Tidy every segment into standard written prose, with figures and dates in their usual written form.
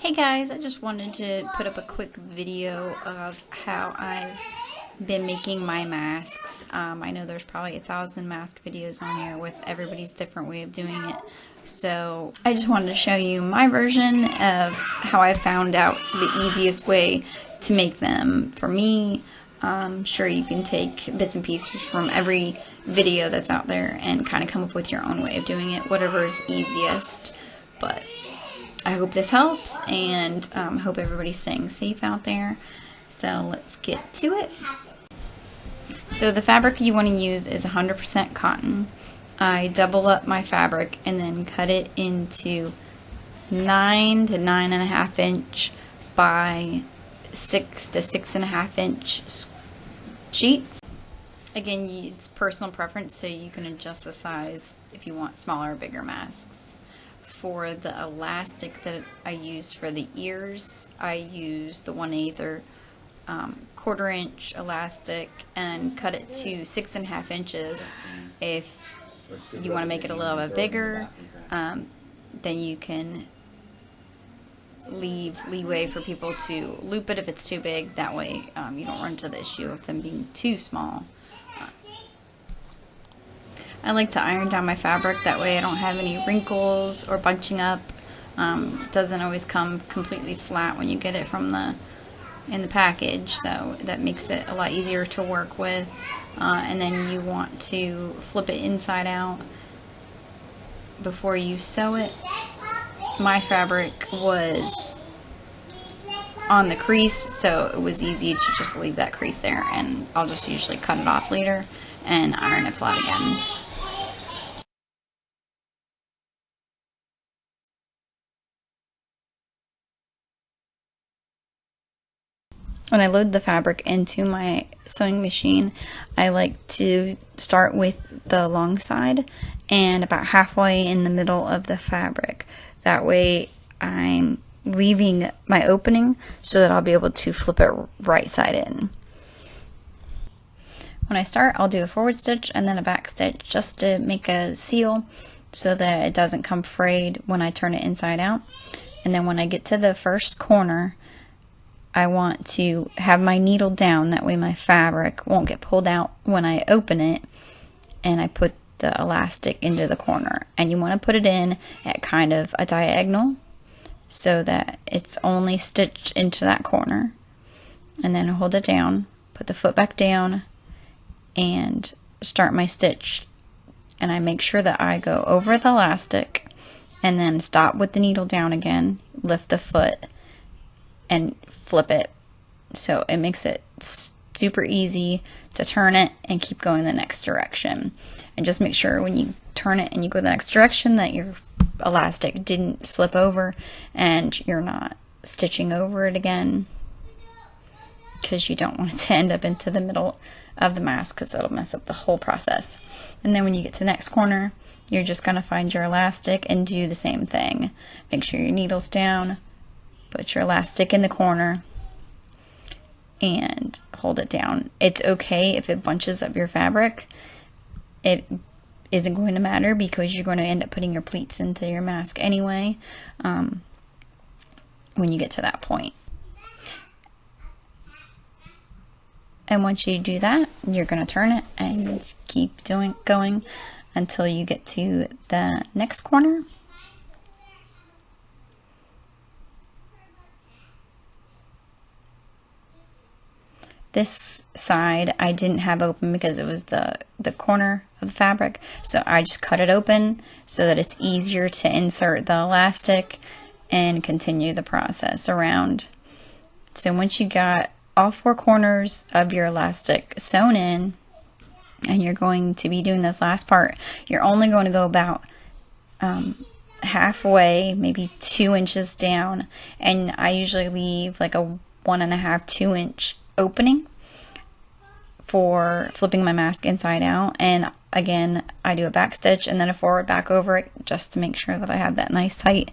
Hey guys, I just wanted to put up a quick video of how I've been making my masks. I know there's probably 1,000 mask videos on here with everybody's different way of doing it. So I just wanted to show you my version of how I found out the easiest way to make them. For me, I'm sure you can take bits and pieces from every video that's out there and kind of come up with your own way of doing it, whatever is easiest. But I hope this helps, and hope everybody's staying safe out there. So let's get to it. So the fabric you want to use is 100% cotton. I double up my fabric and then cut it into 9 to 9.5 inch by 6 to 6.5 inch sheets. Again, it's personal preference, so you can adjust the size if you want smaller or bigger masks. For the elastic that I used for the ears, I used the 1/8 or 1/4 inch elastic and cut it to 6.5 inches. If you want to make it a little bit bigger, then you can leave leeway for people to loop it if it's too big. That way you don't run into the issue of them being too small. I like to iron down my fabric, that way I don't have any wrinkles or bunching up. It doesn't always come completely flat when you get it from in the package, so that makes it a lot easier to work with. And then you want to flip it inside out before you sew it. My fabric was on the crease, so it was easy to just leave that crease there, and I'll just usually cut it off later and iron it flat again. When I load the fabric into my sewing machine, I like to start with the long side and about halfway in the middle of the fabric. That way I'm leaving my opening so that I'll be able to flip it right side in. When I start, I'll do a forward stitch and then a back stitch just to make a seal so that it doesn't come frayed when I turn it inside out. And then when I get to the first corner, I want to have my needle down, that way my fabric won't get pulled out when I open it and I put the elastic into the corner. And you want to put it in at kind of a diagonal so that it's only stitched into that corner. And then hold it down, put the foot back down, and start my stitch. And I make sure that I go over the elastic and then stop with the needle down again, lift the foot, and flip it. So it makes it super easy to turn it and keep going the next direction. And just make sure when you turn it and you go the next direction that your elastic didn't slip over and you're not stitching over it again, because you don't want it to end up into the middle of the mask, because that'll mess up the whole process. And then when you get to the next corner, you're just going to find your elastic and do the same thing. Make sure your needle's down, put your elastic in the corner, and hold it down. It's okay if it bunches up your fabric. It isn't going to matter, because you're going to end up putting your pleats into your mask anyway when you get to that point. And once you do that, you're going to turn it and keep going until you get to the next corner. This side I didn't have open because it was the corner of the fabric, so I just cut it open so that it's easier to insert the elastic and continue the process around. So once you got all 4 corners of your elastic sewn in, and you're going to be doing this last part, you're only going to go about halfway, maybe 2 inches down, and I usually leave like a 1.5 to 2 inch opening for flipping my mask inside out. And again, I do a back stitch and then a forward back over it, just to make sure that I have that nice tight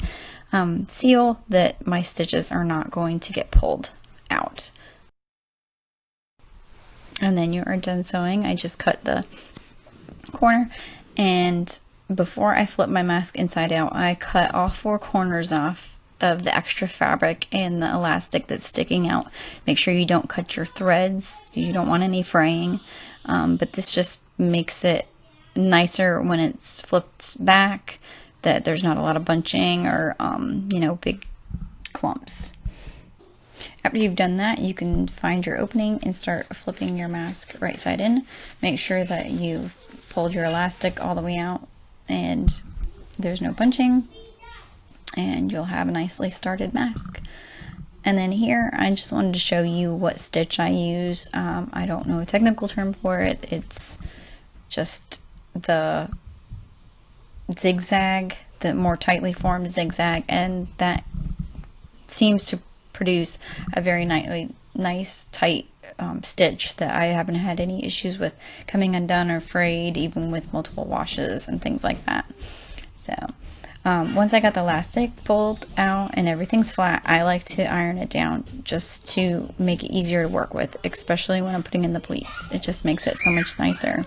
seal, that my stitches are not going to get pulled out. And then you are done sewing. I just cut the corner, and before I flip my mask inside out, I cut all 4 corners off of the extra fabric and the elastic that's sticking out. Make sure you don't cut your threads. You don't want any fraying. But this just makes it nicer when it's flipped back, that there's not a lot of bunching or, big clumps. After you've done that, you can find your opening and start flipping your mask right side in. Make sure that you've pulled your elastic all the way out and there's no bunching, and you'll have a nicely started mask. And then here, I just wanted to show you what stitch I use. I don't know a technical term for it. It's just the zigzag, the more tightly formed zigzag, and that seems to produce a very nice tight stitch that I haven't had any issues with coming undone or frayed, even with multiple washes and things like that. So once I got the elastic pulled out and everything's flat, I like to iron it down just to make it easier to work with, especially when I'm putting in the pleats. It just makes it so much nicer.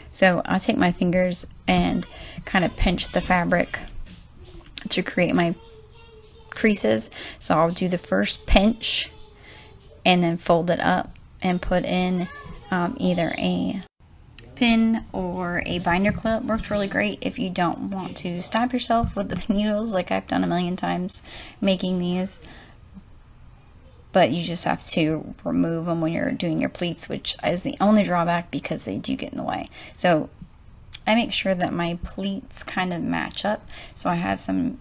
So I'll take my fingers and kind of pinch the fabric to create my creases. So I'll do the first pinch and then fold it up and put in either a pin or a binder clip. Works really great if you don't want to stab yourself with the needles like I've done a million times making these, but you just have to remove them when you're doing your pleats, which is the only drawback because they do get in the way. So I make sure that my pleats kind of match up, so I have some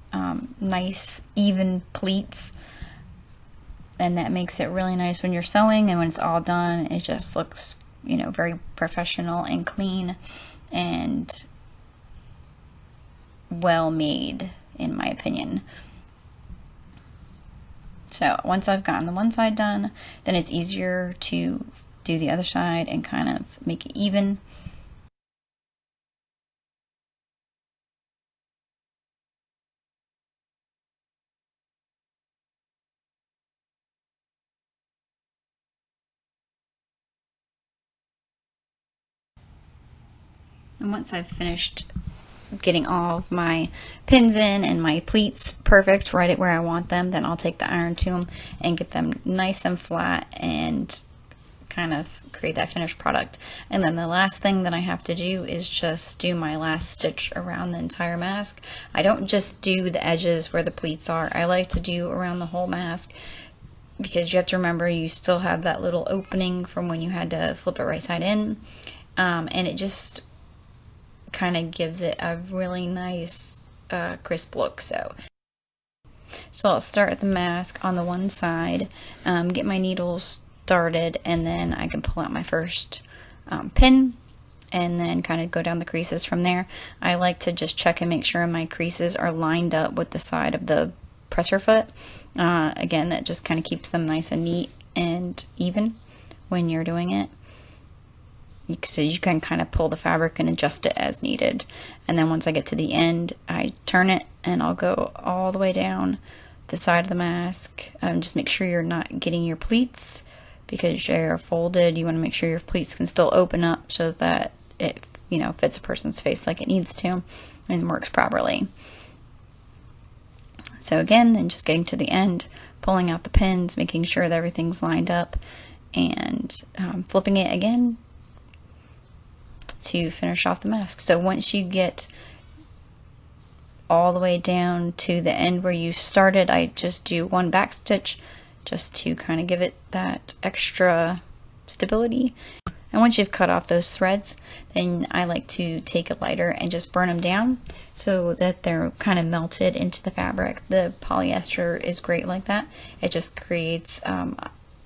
nice even pleats, and that makes it really nice when you're sewing, and when it's all done it just looks, very professional and clean and well made, in my opinion. So once I've gotten the one side done, then it's easier to do the other side and kind of make it even. And once I've finished getting all of my pins in and my pleats perfect right at where I want them, then I'll take the iron to them and get them nice and flat and kind of create that finished product. And then the last thing that I have to do is just do my last stitch around the entire mask. I don't just do the edges where the pleats are. I like to do around the whole mask, because you have to remember you still have that little opening from when you had to flip it right side in, and it just kind of gives it a really nice crisp look. So I'll start at the mask on the one side, get my needles started, and then I can pull out my first pin and then kind of go down the creases from there. I like to just check and make sure my creases are lined up with the side of the presser foot. Again, that just kind of keeps them nice and neat and even when you're doing it. So you can kind of pull the fabric and adjust it as needed. And then once I get to the end, I turn it and I'll go all the way down the side of the mask. Just make sure you're not getting your pleats, because they're folded. You want to make sure your pleats can still open up so that it fits a person's face like it needs to and works properly. So again, then just getting to the end, pulling out the pins, making sure that everything's lined up, and flipping it again to finish off the mask. So once you get all the way down to the end where you started, I just do one back stitch just to kind of give it that extra stability. And once you've cut off those threads, then I like to take a lighter and just burn them down so that they're kind of melted into the fabric. The polyester is great like that. It just creates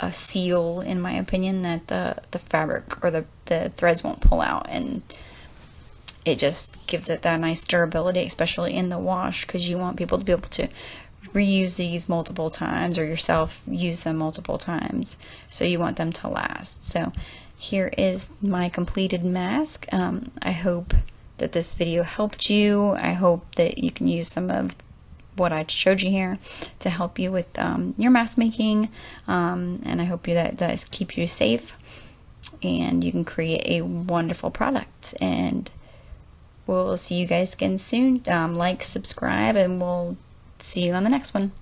a seal, in my opinion, that the fabric or the threads won't pull out, and it just gives it that nice durability, especially in the wash, because you want people to be able to reuse these multiple times, or yourself use them multiple times, so you want them to last. So here is my completed mask. I hope that this video helped you. I hope that you can use some of what I showed you here to help you with your mask making, and I hope that does keep you safe and you can create a wonderful product. And we'll see you guys again soon. Like, subscribe, and we'll see you on the next one.